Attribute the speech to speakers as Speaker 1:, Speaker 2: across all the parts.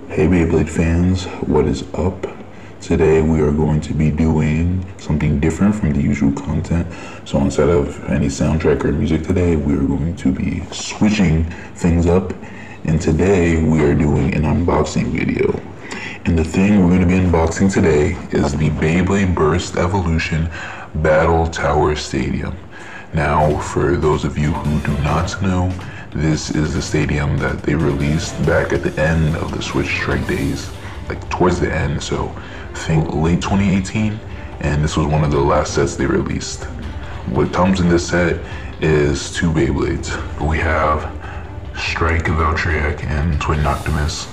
Speaker 1: Hey Beyblade fans, what is up? Today we are going to be doing something different from the usual content. So instead of any soundtrack or music today, we are going to be switching things up. And today we are doing an unboxing video. And the thing we're going to be unboxing today is the Beyblade Burst Evolution Battle Tower Stadium. Now, for those of you who do not know, this is the stadium that they released back at the end of the Switch Strike days, like towards the end, so I think late 2018, and this was one of the last sets they released. What comes in this set is two Beyblades. We have Strike Valtryek and Twin Noctimus,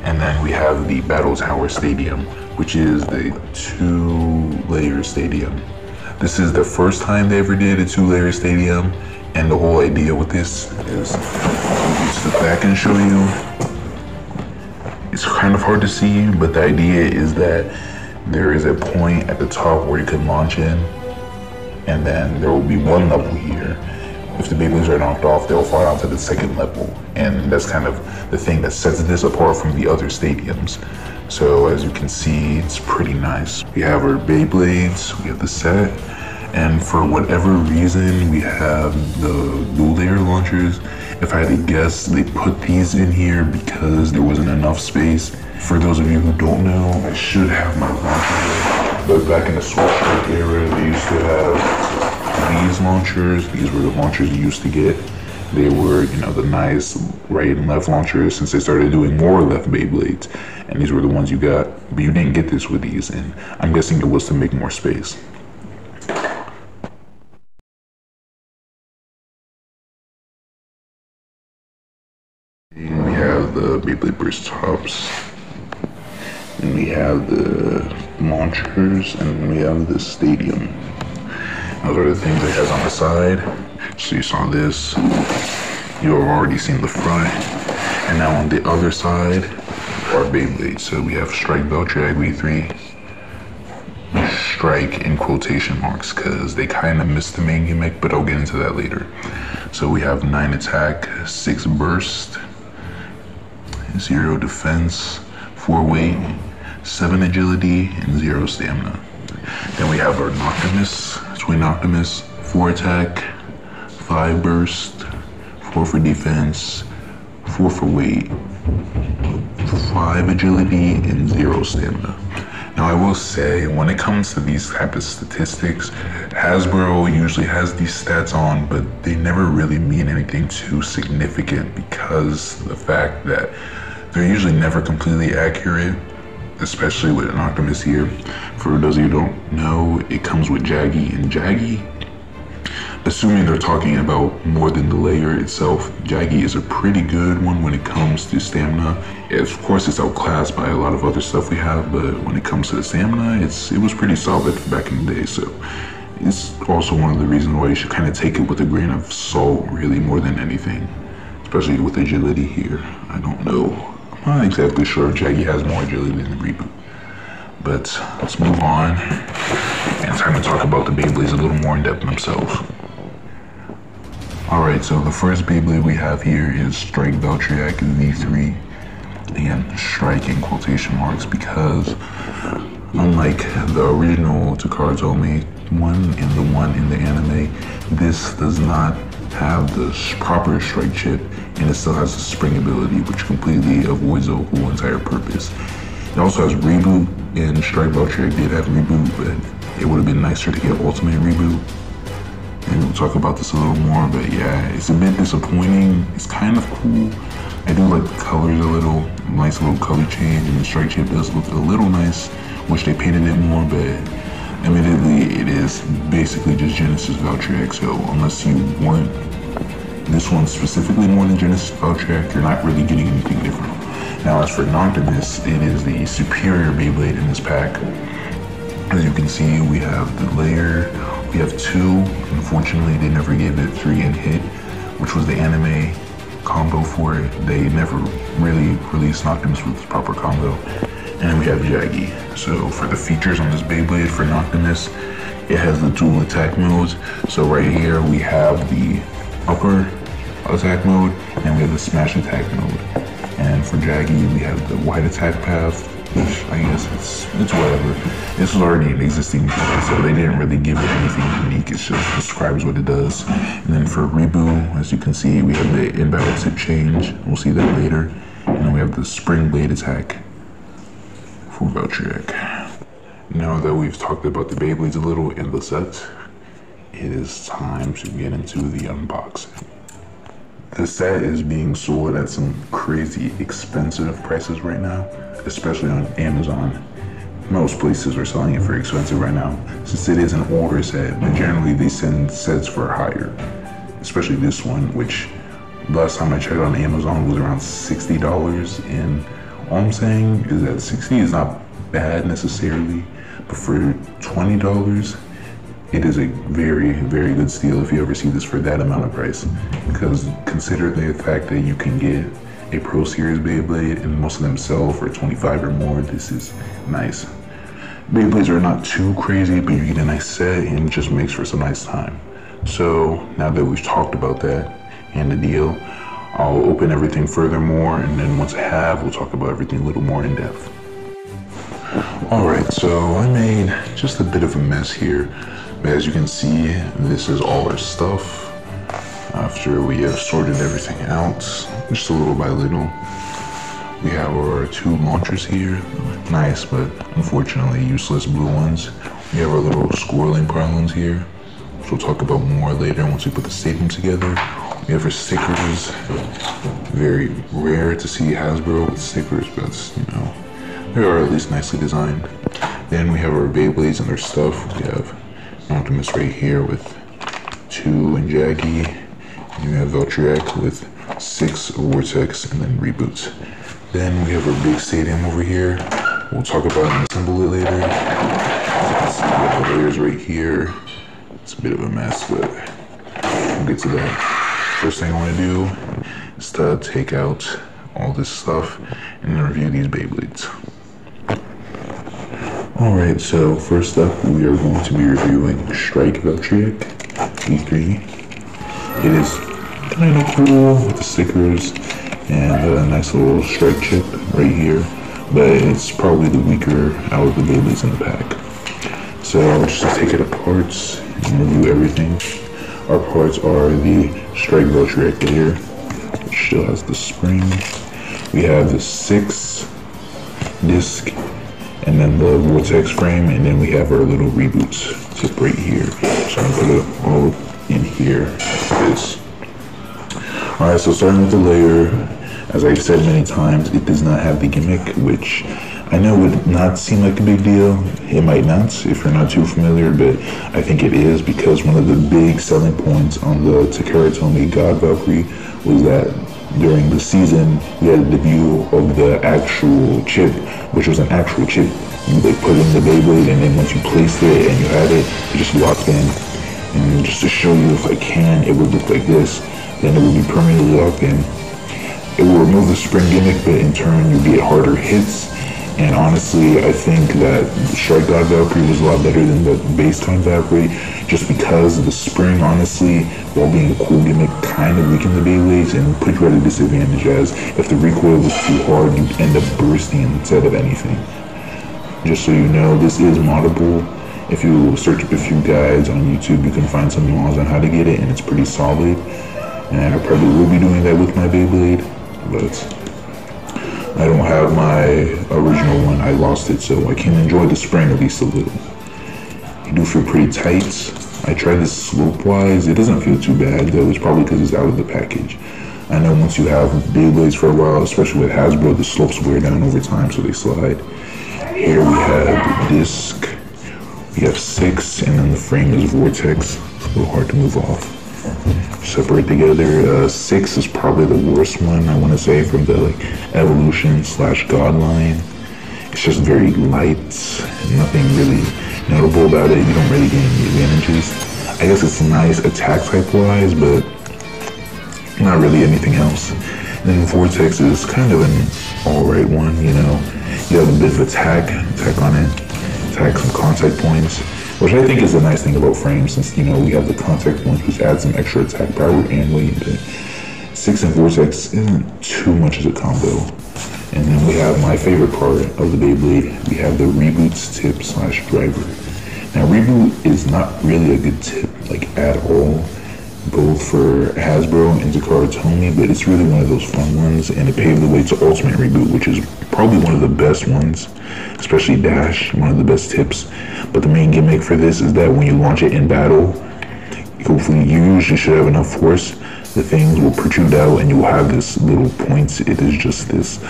Speaker 1: and then we have the Battle Tower Stadium, which is the two-layer stadium. This is the first time they ever did a two-layer stadium, and the whole idea with this is, step back and show you. It's kind of hard to see, but the idea is that there is a point at the top where you can launch in, and then there will be one level here. If the Beyblades are knocked off, they'll fall down to the second level, and that's kind of the thing that sets this apart from the other stadiums. So as you can see, it's pretty nice. We have our Beyblades, we have the set, and for whatever reason, we have the dual layer launchers. If I had to guess, they put these in here because there wasn't enough space. For those of you who don't know, I should have my launcher, but back in the Switch Strike era, they used to have these launchers. These were the launchers you used to get. They were, the nice right and left launchers since they started doing more left Beyblades. And these were the ones you got, but you didn't get this with these, and I'm guessing it was to make more space. And we have the Beyblade Burst tops, and we have the launchers, and we have the stadium. Those are the things it has on the side. So you saw this, you have already seen the front, and now on the other side are Beyblades. So we have Strike Valtryek V3, Strike in quotation marks because they kind of missed the main gimmick, but I'll get into that later. So we have 9 attack, 6 burst, 0 defense, 4 weight, 7 agility, and 0 stamina. Then we have our Noctimus, Twin Noctimus, 4 attack, 5 burst, 4 for defense, 4 for weight, 5 agility, and 0 stamina. Now I will say, when it comes to these type of statistics, Hasbro usually has these stats on, but they never really mean anything too significant because of the fact that they're usually never completely accurate, especially with an Optimus here. For those of you who don't know, it comes with Jaggy, and Jaggy, assuming they're talking about more than the layer itself, Jaggy is a pretty good one when it comes to stamina. Of course, it's outclassed by a lot of other stuff we have, but when it comes to the stamina, it was pretty solid back in the day. So it's also one of the reasons why you should kind of take it with a grain of salt, really, more than anything, especially with agility here. I don't know. I'm not exactly sure if Jaggy has more agility than the Reboot. But let's move on. And it's time to talk about the Beyblades a little more in depth themselves. Alright, so the first Beyblade we have here is Strike Valtryek V3. Again, strike in quotation marks because unlike the original Takara Tomy one and the one in the anime, this does not have the proper strike chip, and it still has the spring ability, which completely avoids the whole entire purpose. It also has Reboot, and Strike Valtryek did have Reboot, but it would have been nicer to get Ultimate Reboot. And we'll talk about this a little more, but yeah, it's a bit disappointing. It's kind of cool. I do like the colors a little, nice little color change, and the strike chip does look a little nice. Wish they painted it more, but admittedly, it is basically just Genesis Valtryek, so unless you want this one specifically more than Genesis Valtryek, you're not really getting anything different. Now, as for Noctimus, it is the superior Beyblade in this pack. As you can see, we have the layer, we have 2. Unfortunately, they never gave it 3 in hit, which was the anime combo for it. They never really released Noctimus with the proper combo. And then we have Jaggy. So for the features on this Beyblade for Noctimus, it has the dual attack modes. So right here we have the upper attack mode, and we have the smash attack mode. And for Jaggy, we have the wide attack path, which I guess it's whatever. This was already an existing play, so they didn't really give it anything unique. It just describes what it does. And then for Reboot, as you can see, we have the in-battle tip change. We'll see that later. And then we have the spring blade attack for Valtryek. Now that we've talked about the Beyblades a little in the set, it is time to get into the unboxing. The set is being sold at some crazy expensive prices right now, especially on Amazon. Most places are selling it for expensive right now, since it is an older set, but generally they send sets for higher. Especially this one, which last time I checked on Amazon was around $60, and all I'm saying is that $60 is not bad necessarily, but for $20, it is a very, very good steal if you ever see this for that amount of price. Because consider the fact that you can get a Pro Series Beyblade and most of them sell for $25 or more. This is nice. Beyblades are not too crazy, but you get a nice set and it just makes for some nice time. So now that we've talked about that and the deal, I'll open everything furthermore, and then once I have, we'll talk about everything a little more in depth. Alright, so I made just a bit of a mess here. As you can see, this is all our stuff after we have sorted everything out, just a little by little. We have our two launchers here, nice but unfortunately useless blue ones. We have our little squirreling problems here, which we'll talk about more later once we put the statement together. We have our stickers, very rare to see Hasbro with stickers, but you know, they are at least nicely designed. Then we have our Beyblades and their stuff. We have Optimus right here with 2 and Jaggy. And we have Valtryek with 6 Vortex and then Reboots. Then we have our big stadium over here. We'll talk about and assemble it later. As you can see, we have the layers right here. It's a bit of a mess, but we'll get to that. First thing I want to do is to take out all this stuff and then review these Beyblades. Alright, so first up we are going to be reviewing Strike Valtryek V3. It is kind of cool with the stickers and a nice little strike chip right here, but it's probably the weaker out of the Beyblades in the pack. So I'll just take it apart and review everything. Our parts are the Strike Valtryek here, which still has the spring. We have the 6 disc and then the Vortex frame, and then we have our little Reboots tip right here. So I'm gonna put it all in here like this. Alright, so starting with the layer, as I've said many times, it does not have the gimmick, which I know would not seem like a big deal. It might not if you're not too familiar, but I think it is, because one of the big selling points on the Takara Tomy God Valkyrie was that during the season we had a debut of the actual chip, which was an actual chip you like put in the Beyblade, and then once you placed it and you had it, it just locked in. And just to show you if I can, it would look like this. Then it would be permanently locked in. It will remove the spring gimmick, but in turn you get harder hits. And honestly, I think that Strike God Valkyrie was a lot better than the base time Valkyrie, just because the spring, honestly, while being a cool gimmick, kind of weakened the Beyblades and put you at a disadvantage, as if the recoil was too hard, you'd end up bursting instead of anything. Just so you know, this is moddable. If you search up a few guides on YouTube, you can find some mods on how to get it, and it's pretty solid. And I probably will be doing that with my Beyblade, but I don't have my original one. I lost it, so I can enjoy the spring at least a little. You do feel pretty tight. I tried this slope-wise. It doesn't feel too bad, though. It's probably because it's out of the package. I know once you have Beyblades for a while, especially with Hasbro, the slopes wear down over time, so they slide. Here we have the disc. We have 6, and then the frame is Vortex. It's a little hard to move off. Separate together. 6 is probably the worst one, I want to say, from the Evolution/God line. It's just very light, nothing really notable about it. You don't really get any advantages. I guess it's nice attack type wise, but not really anything else. And then Vortex is kind of an alright one, you know. You have a bit of attack on it, attack some contact points, which I think is a nice thing about frames, since, you know, we have the contact points, which adds some extra attack power and weight. 6 and Vortex isn't too much as a combo. And then we have my favorite part of the Beyblade. We have the Reboot's tip slash driver. Now Reboot is not really a good tip, like at all, both for Hasbro and Takara Tomy, but it's really one of those fun ones, and it paved the way to Ultimate Reboot, which is probably one of the best ones, especially Dash, one of the best tips. But the main gimmick for this is that when you launch it in battle, hopefully you usually should have enough force, the things will protrude out and you will have this little points. It is just this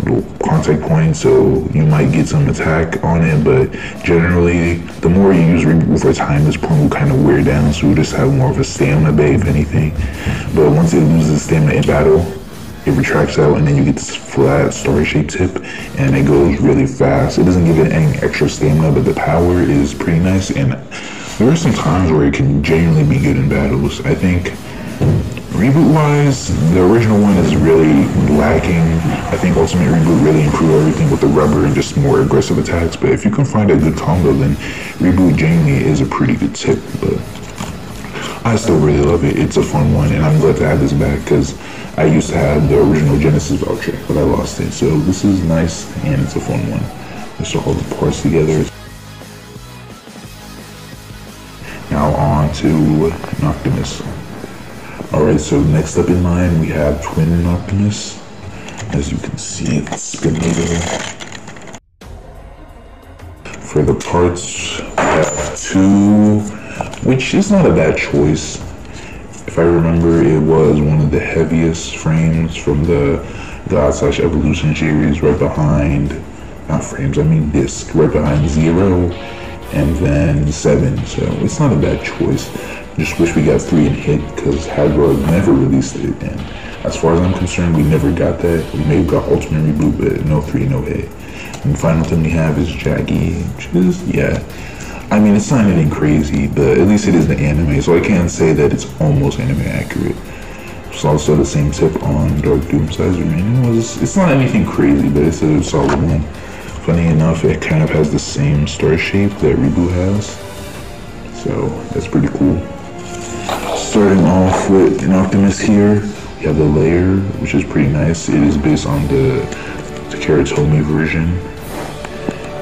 Speaker 1: little contact point, so you might get some attack on it, but generally the more you use Reboot over time, this point will kind of wear down, so you'll just have more of a stamina bay if anything. But once it loses stamina in battle, it retracts out and then you get this flat star-shaped tip and it goes really fast. It doesn't give it any extra stamina, but the power is pretty nice, and there are some times where it can genuinely be good in battles. I think Reboot-wise, the original one is really lacking. I think Ultimate Reboot really improved everything with the rubber and just more aggressive attacks. But if you can find a good combo, then Reboot genuinely is a pretty good tip. But I still really love it. It's a fun one, and I'm glad to have this back because I used to have the original Genesis voucher, but I lost it. So this is nice, and it's a fun one. Let's all the parts together. Now on to Noctimus. Alright, so next up in line we have Twin Noctimus. As you can see, it's spinator. For the parts, we have 2, which is not a bad choice. If I remember, it was one of the heaviest frames from the God/Evolution series, right behind, not frames, I mean disc, right behind 0 and then 7, so it's not a bad choice. Just wish we got 3 in hit because Hasbro never released it, and as far as I'm concerned, we never got that. We may have got Ultimate Reboot, but no 3, no hit. And the final thing we have is Jaggy, which is, yeah, I mean, it's not anything crazy, but at least it is the anime, so I can't say that it's almost anime accurate. It's also the same tip on Dark Doomsizer, and it's not anything crazy, but it's a solid one. Funny enough, it kind of has the same star shape that Reboot has, so that's pretty cool. Starting off with Noctimus here, we have the layer, which is pretty nice. It is based on the Takara Tomy version.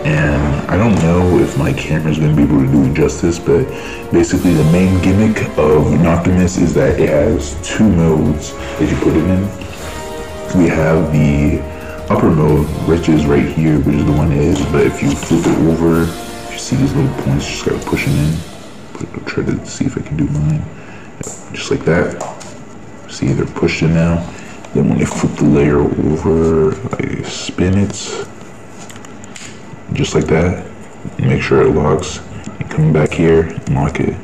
Speaker 1: And I don't know if my camera is going to be able to do it justice, but basically the main gimmick of Noctimus is that it has 2 modes that you put it in. We have the upper mode, which is right here, which is the one it is, but if you flip it over, if you see these little points, you just gotta push them in. I'll try to see if I can do mine. Just like that. See, they're pushed in now. Then when you flip the layer over, I spin it, just like that. Make sure it locks. You come back here, lock it.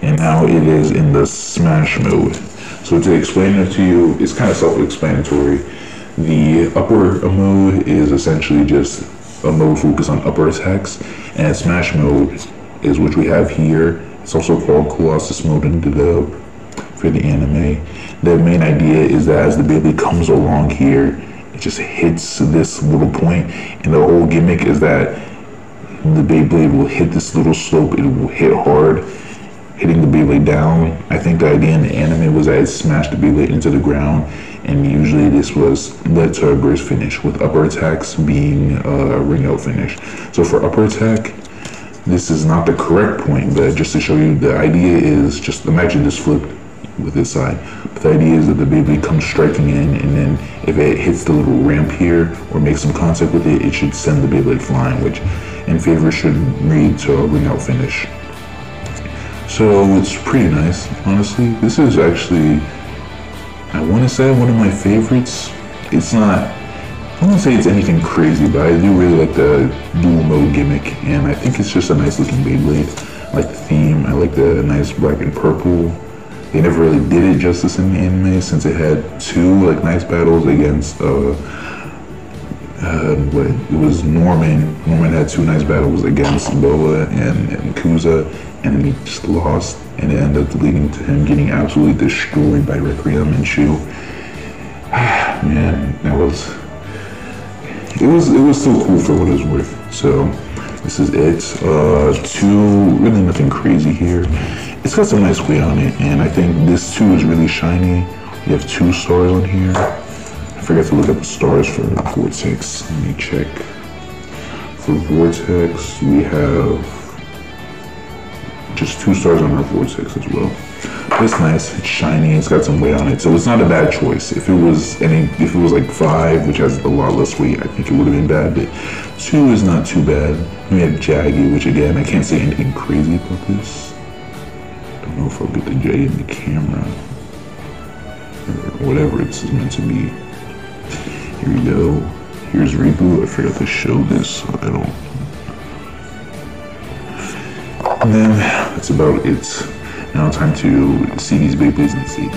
Speaker 1: And now it is in the smash mode. So to explain it to you, it's kind of self-explanatory. The upper mode is essentially just a mode focused on upper attacks, and smash mode is which we have here. It's also called Colossus mode in the dub for the anime. The main idea is that as the Beyblade comes along here, it just hits this little point, and the whole gimmick is that the Beyblade will hit this little slope. It will hit hard, hitting the Beyblade down. I think the idea in the anime was that it smashed the Beyblade into the ground, and usually this was led to a burst finish, with upper attacks being a ring out finish. So for upper attack, this is not the correct point, but just to show you, the idea is just imagine this flipped with this side. But the idea is that the Beyblade comes striking in, and then if it hits the little ramp here or makes some contact with it, it should send the Beyblade flying, which in favor should lead to a ring out finish. So it's pretty nice, honestly. This is actually, I want to say, one of my favorites. It's not, I wouldn't say it's anything crazy, but I do really like the dual mode gimmick, and I think it's just a nice looking Beyblade. I like the theme, I like the nice black and purple. They never really did it justice in the anime, since it had 2 like nice battles against it was Norman. Norman had 2 nice battles against Boa and Kuza, and he just lost, and it ended up leading to him getting absolutely destroyed by Requiem and Shu. Man, that was, it was so cool for what it was worth. So this is it. 2, really nothing crazy here. It's got some nice weight on it, and I think this too is really shiny. You have 2 stars on here. I forgot to look at the stars for Vortex. Let me check. For Vortex, we have just 2 stars on our Vortex as well. But it's nice, it's shiny, it's got some weight on it, so it's not a bad choice. If it was like 5, which has a lot less weight, I think it would have been bad, but 2 is not too bad. We have Jaggy, which again, I can't say anything crazy about this. Don't know if I'll get the J in the camera, or whatever it's meant to be. Here we go. Here's Reboot. I forgot to show this, so I don't. And then that's about it. Now time to see these Beyblades and see.